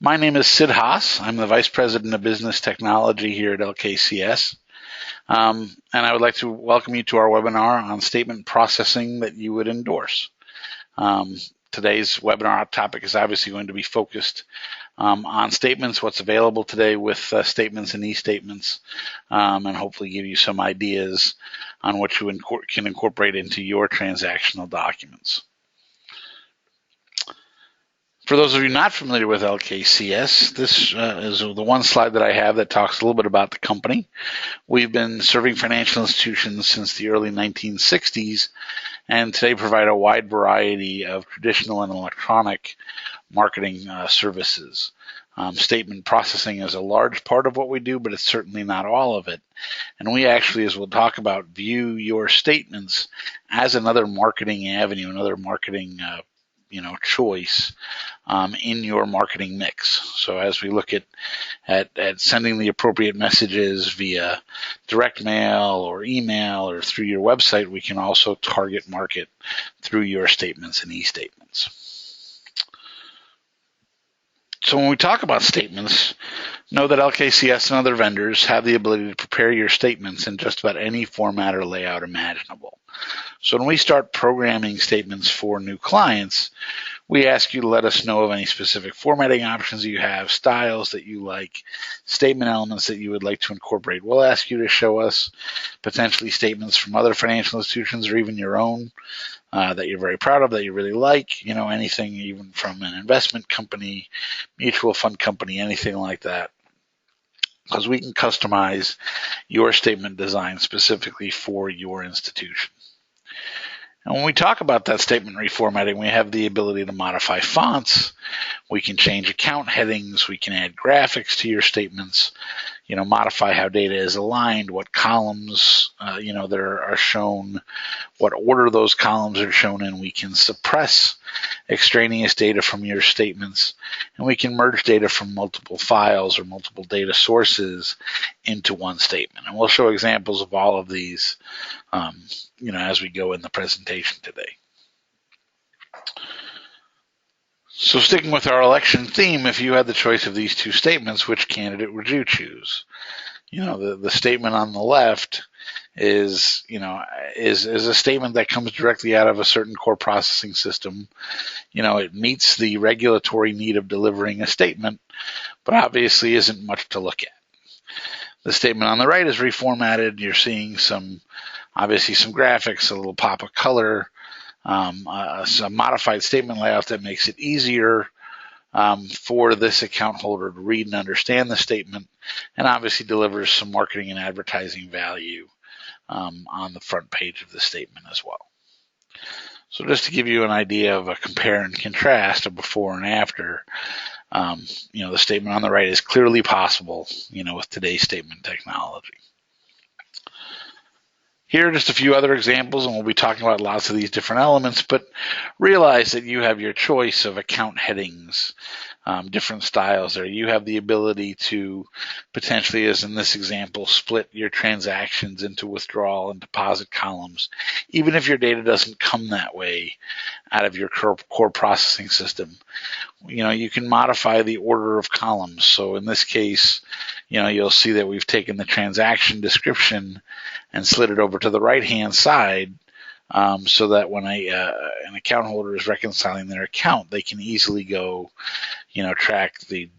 My name is Sid Haas. I'm the Vice President of Business Technology here at LKCS. And I would like to welcome you to our webinar on statement processing that you would endorse. Today's webinar topic is obviously going to be focused on statements, what's available today with statements and e-statements, and hopefully give you some ideas on what you can incorporate into your transactional documents. For those of you not familiar with LKCS, this is the one slide that I have that talks a little bit about the company. We've been serving financial institutions since the early 1960s, and today provide a wide variety of traditional and electronic marketing services. Statement processing is a large part of what we do, but it's certainly not all of it. And we actually, as we'll talk about, view your statements as another marketing avenue, another marketing choice in your marketing mix. So as we look at sending the appropriate messages via direct mail or email or through your website, we can also target market through your statements and e-statements. So when we talk about statements, know that LKCS and other vendors have the ability to prepare your statements in just about any format or layout imaginable. So when we start programming statements for new clients, we ask you to let us know of any specific formatting options you have, styles that you like, statement elements that you would like to incorporate. We'll ask you to show us potentially statements from other financial institutions or even your own that you're very proud of, that you really like, anything even from an investment company, mutual fund company, anything like that, because we can customize your statement design specifically for your institution. And when we talk about that statement reformatting, we have the ability to modify fonts. We can change account headings. We can add graphics to your statements, modify how data is aligned, what columns, there are shown, what order those columns are shown in. We can suppress extraneous data from your statements, and we can merge data from multiple files or multiple data sources into one statement. And we'll show examples of all of these, as we go in the presentation today. So sticking with our election theme, if you had the choice of these two statements, which candidate would you choose? The statement on the left is a statement that comes directly out of a certain core processing system. It meets the regulatory need of delivering a statement, but obviously isn't much to look at. The statement on the right is reformatted. You're seeing obviously some graphics, a little pop of color, some modified statement layout that makes it easier for this account holder to read and understand the statement, and obviously delivers some marketing and advertising value on the front page of the statement as well. So just to give you an idea of a compare and contrast of before and after, the statement on the right is clearly possible, with today's statement technology. Here are just a few other examples, and we'll be talking about lots of these different elements, but realize that you have your choice of account headings, different styles there. You have the ability to potentially, as in this example, split your transactions into withdrawal and deposit columns, even if your data doesn't come that way out of your core processing system. You can modify the order of columns. So in this case, you'll see that we've taken the transaction description and slid it over to the right-hand side, so that when an account holder is reconciling their account, they can easily go, track the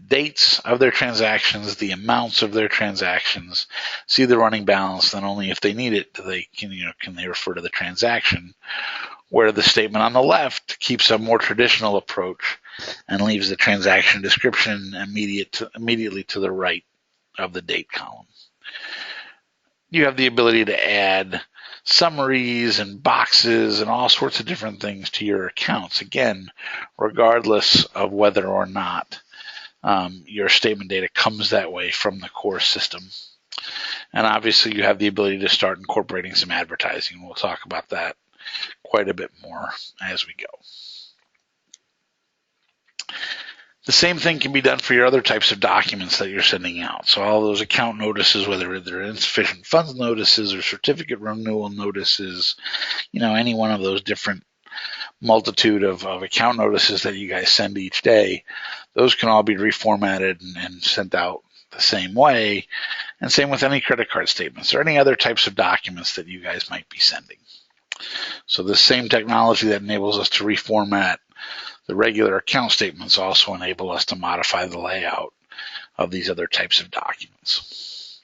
dates of their transactions, the amounts of their transactions, see the running balance. Then only if they need it can they refer to the transaction. Where the statement on the left keeps a more traditional approach and leaves the transaction description immediately to the right of the date column. You have the ability to add summaries and boxes and all sorts of different things to your accounts, again, regardless of whether or not your statement data comes that way from the core system. And obviously you have the ability to start incorporating some advertising. We'll talk about that quite a bit more as we go. The same thing can be done for your other types of documents that you're sending out. So all those account notices, whether they're insufficient funds notices or certificate renewal notices, any one of those different multitude of account notices that you guys send each day, those can all be reformatted and sent out the same way. And same with any credit card statements or any other types of documents that you guys might be sending. So the same technology that enables us to reformat the regular account statements also enable us to modify the layout of these other types of documents.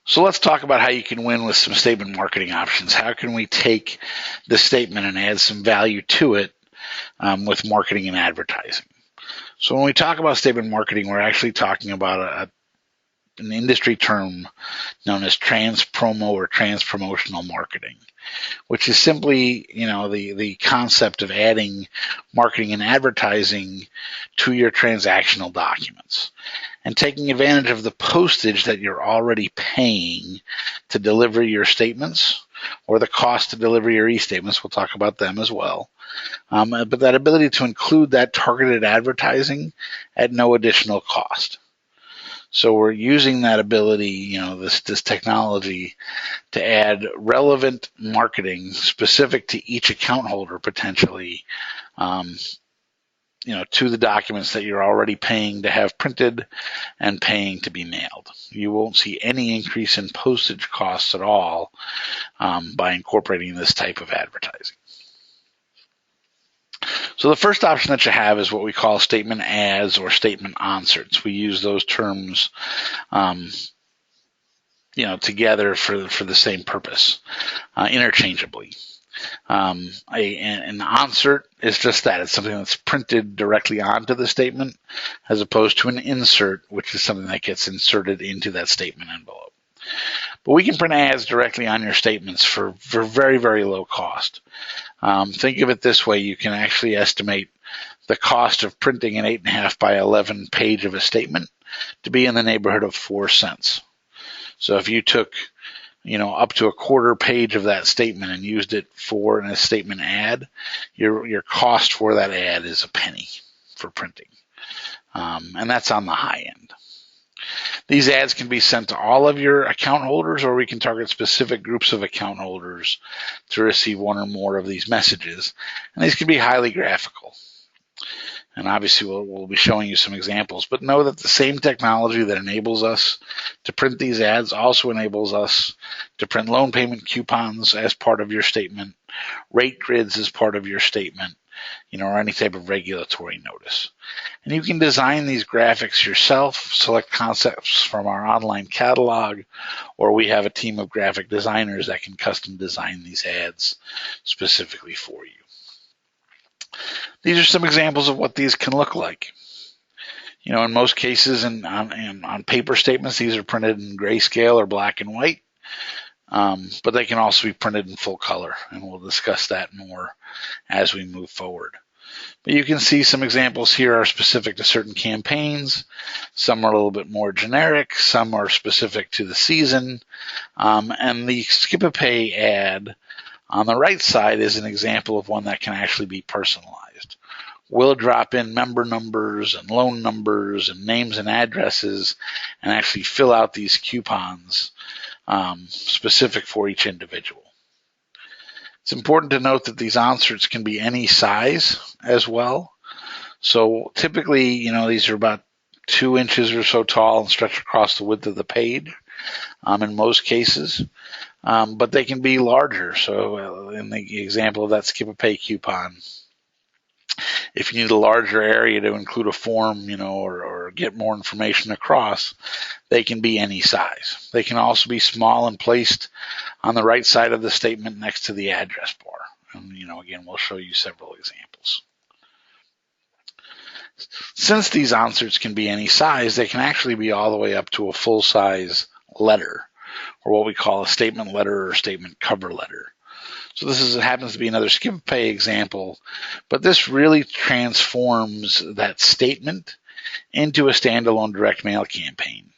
So let's talk about how you can win with some statement marketing options. How can we take the statement and add some value to it with marketing and advertising? So when we talk about statement marketing, we're actually talking about an industry term known as trans-promo or trans-promotional marketing, which is simply, the concept of adding marketing and advertising to your transactional documents and taking advantage of the postage that you're already paying to deliver your statements or the cost to deliver your e-statements. We'll talk about them as well. But that ability to include that targeted advertising at no additional cost. So we're using that ability, this technology to add relevant marketing specific to each account holder potentially, to the documents that you're already paying to have printed and paying to be mailed. You won't see any increase in postage costs at all by incorporating this type of advertising. So the first option that you have is what we call statement ads or statement inserts. We use those terms together for the same purpose, interchangeably. An insert is just that. It's something that's printed directly onto the statement, as opposed to an insert, which is something that gets inserted into that statement envelope. But we can print ads directly on your statements for very, very low cost. Think of it this way. You can actually estimate the cost of printing an 8.5 by 11 page of a statement to be in the neighborhood of 4 cents. So if you took up to a quarter page of that statement and used it for a statement ad, your cost for that ad is a penny for printing. And that's on the high end. These ads can be sent to all of your account holders, or we can target specific groups of account holders to receive one or more of these messages. And these can be highly graphical. And obviously we'll be showing you some examples, but know that the same technology that enables us to print these ads also enables us to print loan payment coupons as part of your statement, rate grids as part of your statement, or any type of regulatory notice. And you can design these graphics yourself, select concepts from our online catalog, or we have a team of graphic designers that can custom design these ads specifically for you. These are some examples of what these can look like. In most cases, on paper statements, these are printed in grayscale or black and white, but they can also be printed in full color, and we'll discuss that more as we move forward. But you can see some examples here are specific to certain campaigns. Some are a little bit more generic. Some are specific to the season. And the Skip-a-Pay ad on the right side is an example of one that can actually be personalized. We'll drop in member numbers and loan numbers and names and addresses and actually fill out these coupons specific for each individual. It's important to note that these inserts can be any size as well. So typically, these are about 2 inches or so tall and stretch across the width of the page in most cases. But they can be larger. So in the example of that Skip-a-Pay coupon, if you need a larger area to include a form, or get more information across, they can be any size. They can also be small and placed on the right side of the statement next to the address bar. And, again, we'll show you several examples. Since these inserts can be any size, they can actually be all the way up to a full-size letter, or what we call a statement letter or statement cover letter. So this happens to be another Skip-a-Pay example, but this really transforms that statement into a standalone direct mail campaign.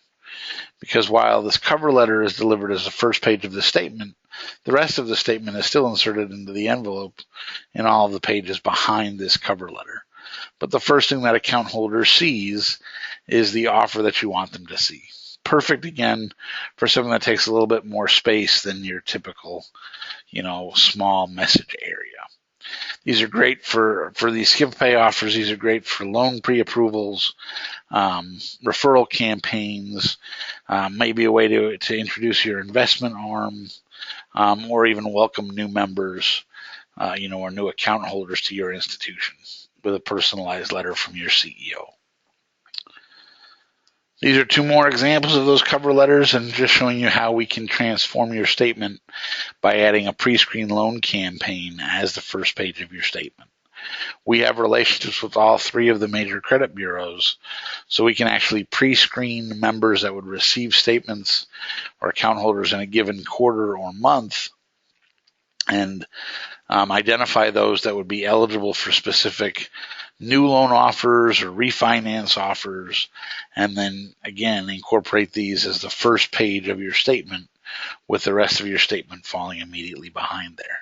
Because while this cover letter is delivered as the first page of the statement, the rest of the statement is still inserted into the envelope in all of the pages behind this cover letter. But the first thing that account holder sees is the offer that you want them to see. Perfect, again, for something that takes a little bit more space than your typical, small message area. These are great for these skip pay offers. These are great for loan pre-approvals, referral campaigns, maybe a way to introduce your investment arm, or even welcome new members, or new account holders to your institution with a personalized letter from your CEO. These are two more examples of those cover letters, and just showing you how we can transform your statement by adding a pre-screen loan campaign as the first page of your statement. We have relationships with all three of the major credit bureaus, so we can actually pre-screen members that would receive statements or account holders in a given quarter or month, and identify those that would be eligible for specific new loan offers or refinance offers, and then again incorporate these as the first page of your statement, with the rest of your statement falling immediately behind there.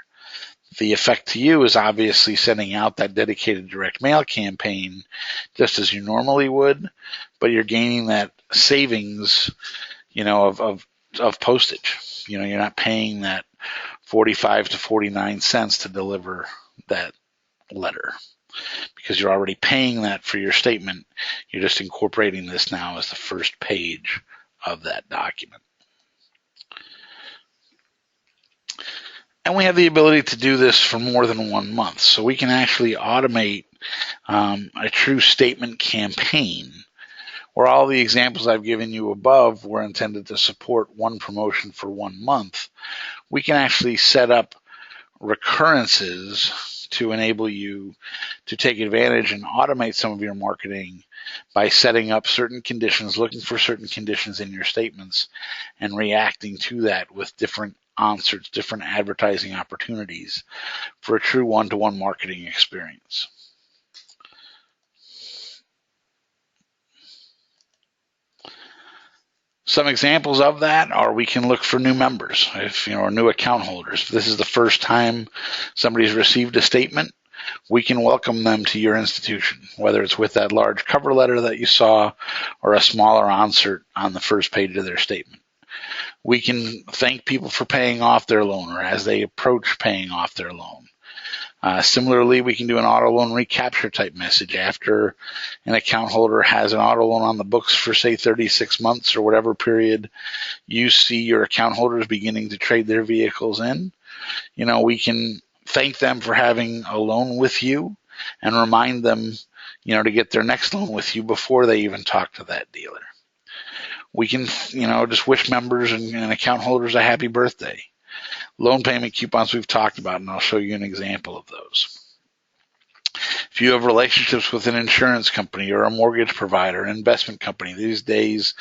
The effect to you is obviously sending out that dedicated direct mail campaign just as you normally would, but you're gaining that savings, of postage. You're not paying that 45 to 49 cents to deliver that letter, because you're already paying that for your statement. You're just incorporating this now as the first page of that document. And we have the ability to do this for more than 1 month. So we can actually automate a true statement campaign, where all the examples I've given you above were intended to support one promotion for 1 month. We can actually set up recurrences to enable you to take advantage and automate some of your marketing by setting up certain conditions, looking for certain conditions in your statements, and reacting to that with different inserts, different advertising opportunities for a true one-to-one marketing experience. Some examples of that are, we can look for new members, or new account holders. If this is the first time somebody's received a statement, we can welcome them to your institution, whether it's with that large cover letter that you saw or a smaller insert on the first page of their statement. We can thank people for paying off their loan or as they approach paying off their loan. Similarly, we can do an auto loan recapture type message after an account holder has an auto loan on the books for, say, 36 months or whatever period you see your account holders beginning to trade their vehicles in. We can thank them for having a loan with you and remind them, to get their next loan with you before they even talk to that dealer. We can, just wish members and account holders a happy birthday. Loan payment coupons we've talked about, and I'll show you an example of those. If you have relationships with an insurance company or a mortgage provider, an investment company, these days,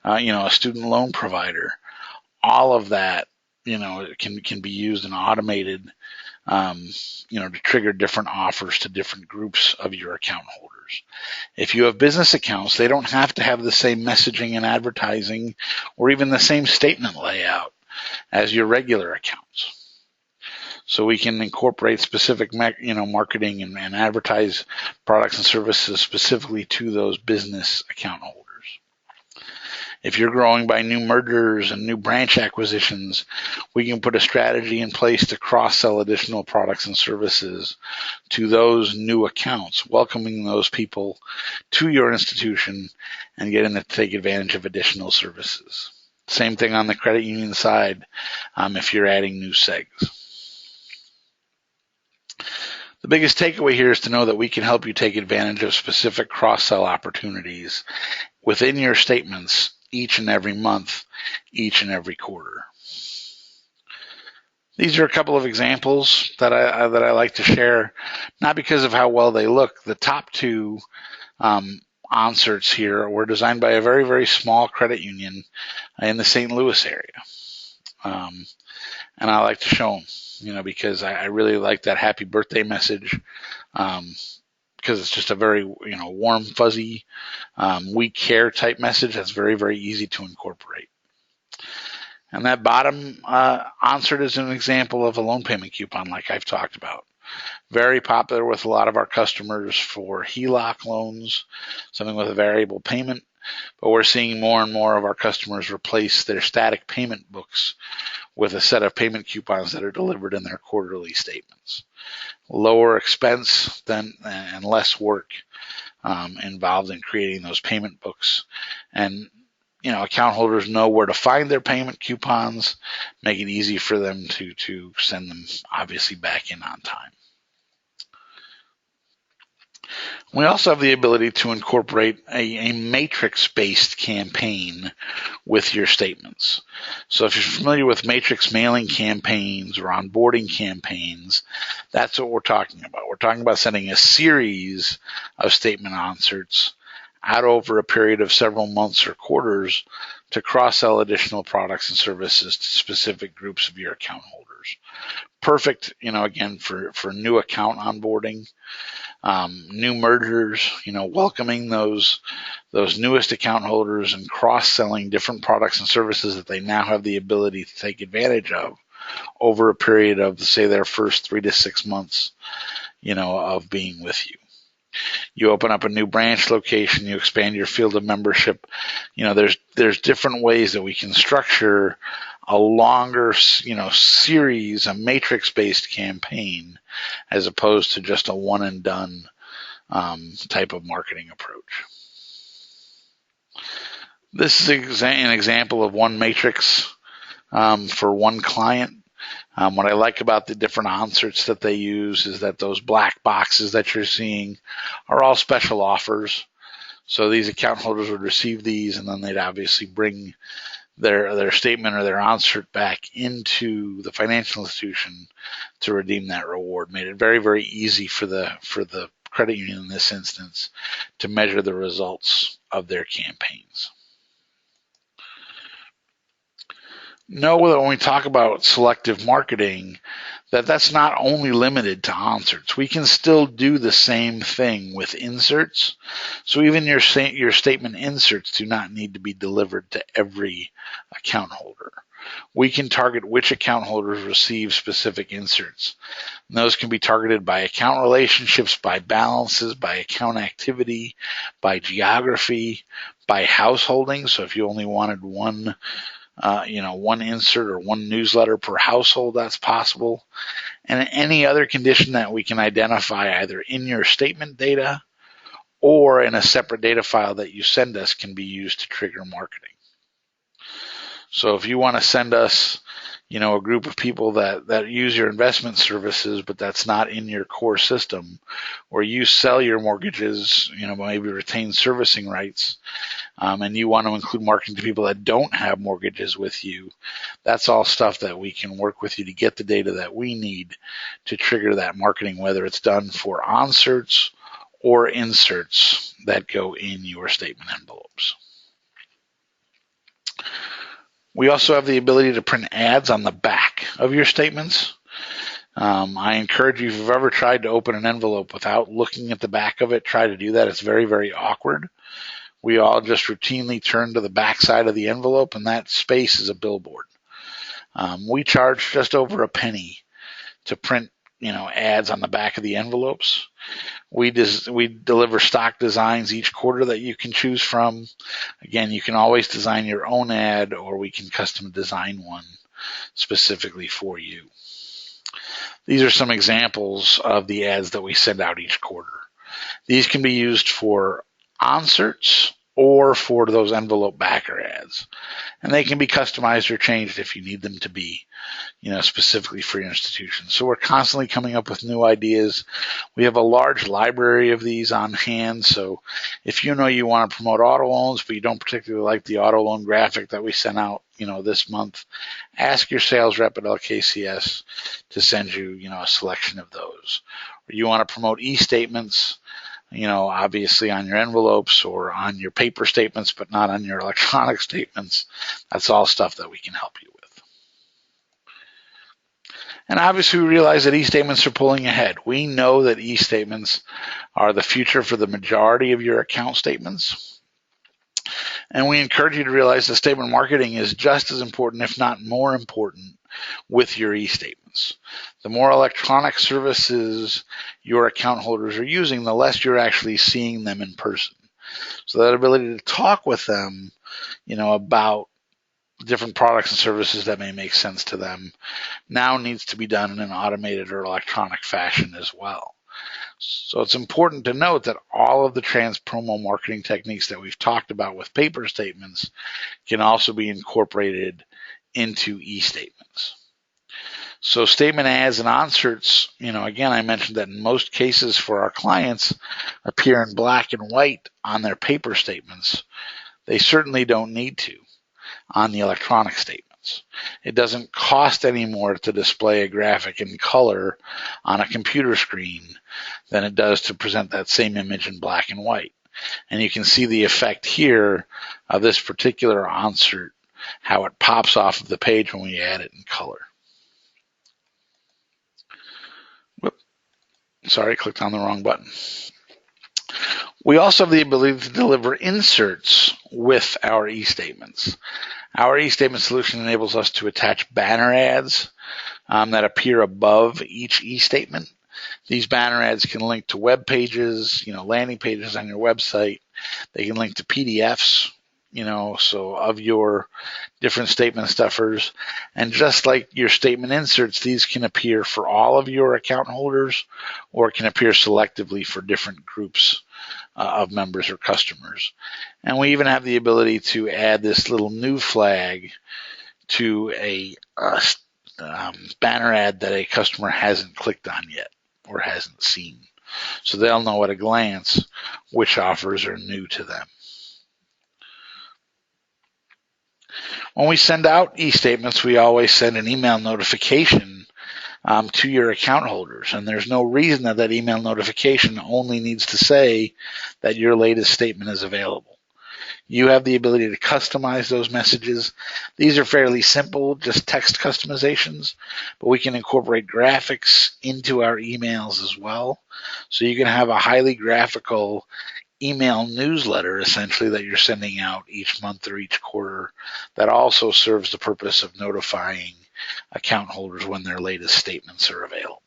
a student loan provider, all of that, can be used and automated, to trigger different offers to different groups of your account holders. If you have business accounts, they don't have to have the same messaging and advertising or even the same statement layout as your regular accounts. So we can incorporate specific, marketing and advertise products and services specifically to those business account holders. If you're growing by new mergers and new branch acquisitions, we can put a strategy in place to cross-sell additional products and services to those new accounts, welcoming those people to your institution and getting them to take advantage of additional services. Same thing on the credit union side, if you're adding new segs. The biggest takeaway here is to know that we can help you take advantage of specific cross-sell opportunities within your statements each and every month, each and every quarter. These are a couple of examples that I like to share, not because of how well they look. The top two inserts here were designed by a very, very small credit union in the St. Louis area. And I like to show them, because I really like that happy birthday message, because it's just a very, warm, fuzzy, we care type message that's very, very easy to incorporate. And that bottom insert is an example of a loan payment coupon like I've talked about. Very popular with a lot of our customers for HELOC loans, something with a variable payment. But we're seeing more and more of our customers replace their static payment books with a set of payment coupons that are delivered in their quarterly statements. Lower expense and less work involved in creating those payment books. And account holders know where to find their payment coupons, make it easy for them to send them obviously back in on time. We also have the ability to incorporate a matrix-based campaign with your statements. So if you're familiar with matrix mailing campaigns or onboarding campaigns, that's what we're talking about. We're talking about sending a series of statement inserts out over a period of several months or quarters to cross-sell additional products and services to specific groups of your account holders. Perfect, again, for new account onboarding, new mergers, welcoming those newest account holders and cross-selling different products and services that they now have the ability to take advantage of over a period of, say, their first 3 to 6 months, of being with you. You open up a new branch location, you expand your field of membership. There's different ways that we can structure a longer, series, a matrix-based campaign, as opposed to just a one and done type of marketing approach. This is an example of one matrix for one client. What I like about the different inserts that they use is that those black boxes that you're seeing are all special offers. So these account holders would receive these, and then they'd obviously bring their statement or their insert back into the financial institution to redeem that reward. Made it very, very easy for the credit union in this instance to measure the results of their campaigns. Know that when we talk about selective marketing, that's not only limited to inserts. We can still do the same thing with inserts. So even your statement inserts do not need to be delivered to every account holder. We can target which account holders receive specific inserts. And those can be targeted by account relationships, by balances, by account activity, by geography, by householding. So if you only wanted one insert or one newsletter per household, that's possible. And any other condition that we can identify either in your statement data or in a separate data file that you send us can be used to trigger marketing. So if you want to send us, a group of people that use your investment services, but that's not in your core system, or you sell your mortgages, maybe retain servicing rights, and you want to include marketing to people that don't have mortgages with you, that's all stuff that we can work with you to get the data that we need to trigger that marketing, whether it's done for inserts or inserts that go in your statement envelopes. We also have the ability to print ads on the back of your statements. I encourage you, if you've ever tried to open an envelope without looking at the back of it, try to do that. It's very, very awkward. We all just routinely turn to the back side of the envelope, and that space is a billboard. We charge just over a penny to print, ads on the back of the envelopes. We deliver stock designs each quarter that you can choose from. Again, you can always design your own ad, or we can custom design one specifically for you. These are some examples of the ads that we send out each quarter. These can be used for inserts or for those envelope backer ads. And they can be customized or changed if you need them to be, specifically for your institution. So we're constantly coming up with new ideas. We have a large library of these on hand. So if you want to promote auto loans, but you don't particularly like the auto loan graphic that we sent out, this month, ask your sales rep at LKCS to send you, a selection of those. Or you want to promote e-statements, obviously on your envelopes or on your paper statements, but not on your electronic statements. That's all stuff that we can help you with. And obviously we realize that e-statements are pulling ahead. We know that e-statements are the future for the majority of your account statements. And we encourage you to realize that statement marketing is just as important, if not more important, with your e-statements. The more electronic services your account holders are using, the less you're actually seeing them in person. So that ability to talk with them, about different products and services that may make sense to them now needs to be done in an automated or electronic fashion as well. So it's important to note that all of the trans-promo marketing techniques that we've talked about with paper statements can also be incorporated into e-statements. So statement ads and onserts, again, I mentioned that in most cases for our clients appear in black and white on their paper statements. They certainly don't need to on the electronic statements. It doesn't cost any more to display a graphic in color on a computer screen than it does to present that same image in black and white. And you can see the effect here of this particular onsert, how it pops off of the page when we add it in color. Sorry, I clicked on the wrong button. We also have the ability to deliver inserts with our e-statements. Our e-statement solution enables us to attach banner ads that appear above each e-statement. These banner ads can link to web pages, landing pages on your website. They can link to PDFs, so of your different statement stuffers. And just like your statement inserts, these can appear for all of your account holders or can appear selectively for different groups of members or customers. And we even have the ability to add this little new flag to a banner ad that a customer hasn't clicked on yet or hasn't seen. So they'll know at a glance which offers are new to them. When we send out e-statements, we always send an email notification to your account holders, and there's no reason that that email notification only needs to say that your latest statement is available. You have the ability to customize those messages. These are fairly simple, just text customizations, but we can incorporate graphics into our emails as well. So you can have a highly graphical email newsletter, essentially, that you're sending out each month or each quarter that also serves the purpose of notifying account holders when their latest statements are available.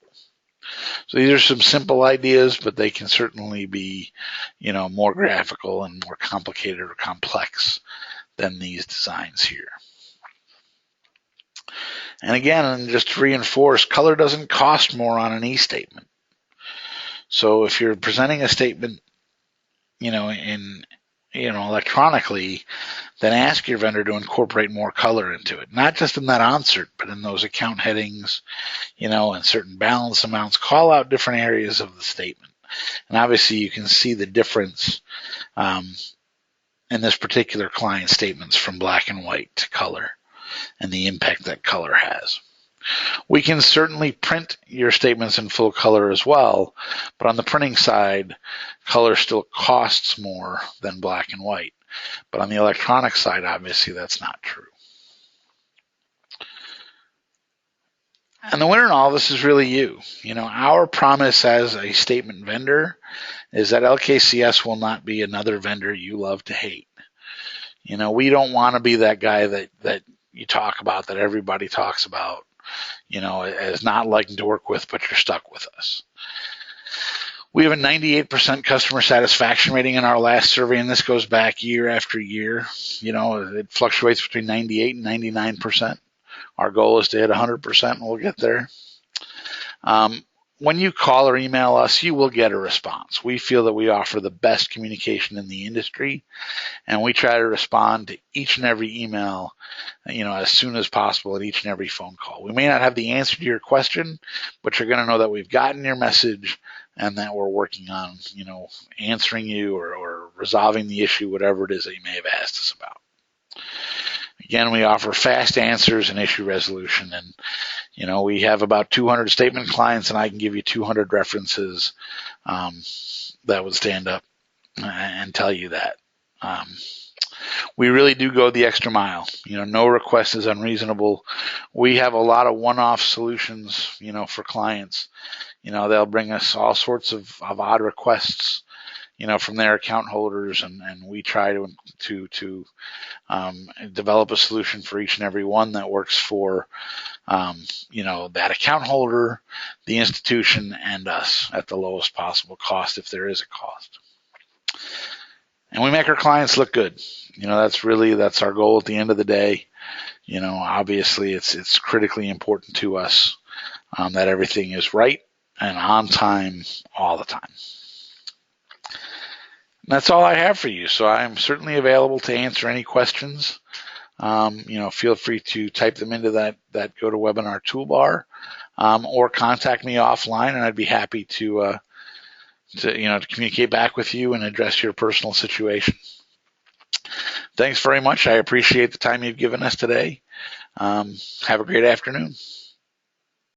So these are some simple ideas, but they can certainly be, more graphical and more complicated or complex than these designs here. And again, just to reinforce, color doesn't cost more on an e-statement. So if you're presenting a statement, electronically, then ask your vendor to incorporate more color into it. Not just in that onsert, but in those account headings, and certain balance amounts. Call out different areas of the statement. And obviously you can see the difference in this particular client statements from black and white to color and the impact that color has. We can certainly print your statements in full color as well, but on the printing side, color still costs more than black and white. But on the electronic side, obviously, that's not true. And the winner in all this is really you. Our promise as a statement vendor is that LKCS will not be another vendor you love to hate. We don't want to be that guy that you talk about, that everybody talks about, as not liking to work with, but you're stuck with us. We have a 98% customer satisfaction rating in our last survey, and this goes back year after year. It fluctuates between 98 and 99%. Our goal is to hit 100%, and we'll get there. When you call or email us, you will get a response. We feel that we offer the best communication in the industry, and we try to respond to each and every email, as soon as possible at each and every phone call. We may not have the answer to your question, but you're going to know that we've gotten your message and that we're working on, answering you or resolving the issue, whatever it is that you may have asked us about. Again, we offer fast answers and issue resolution, and we have about 200 statement clients, and I can give you 200 references that would stand up and tell you that. We really do go the extra mile. No request is unreasonable. We have a lot of one-off solutions, for clients. They'll bring us all sorts of odd requests, from their account holders, and we try to develop a solution for each and every one that works for, that account holder, the institution, and us at the lowest possible cost if there is a cost. And we make our clients look good. That's our goal at the end of the day. Obviously it's critically important to us that everything is right and on time all the time. And that's all I have for you. So I'm certainly available to answer any questions. Feel free to type them into that GoToWebinar toolbar, or contact me offline, and I'd be happy to communicate back with you and address your personal situation. Thanks very much. I appreciate the time you've given us today. Have a great afternoon.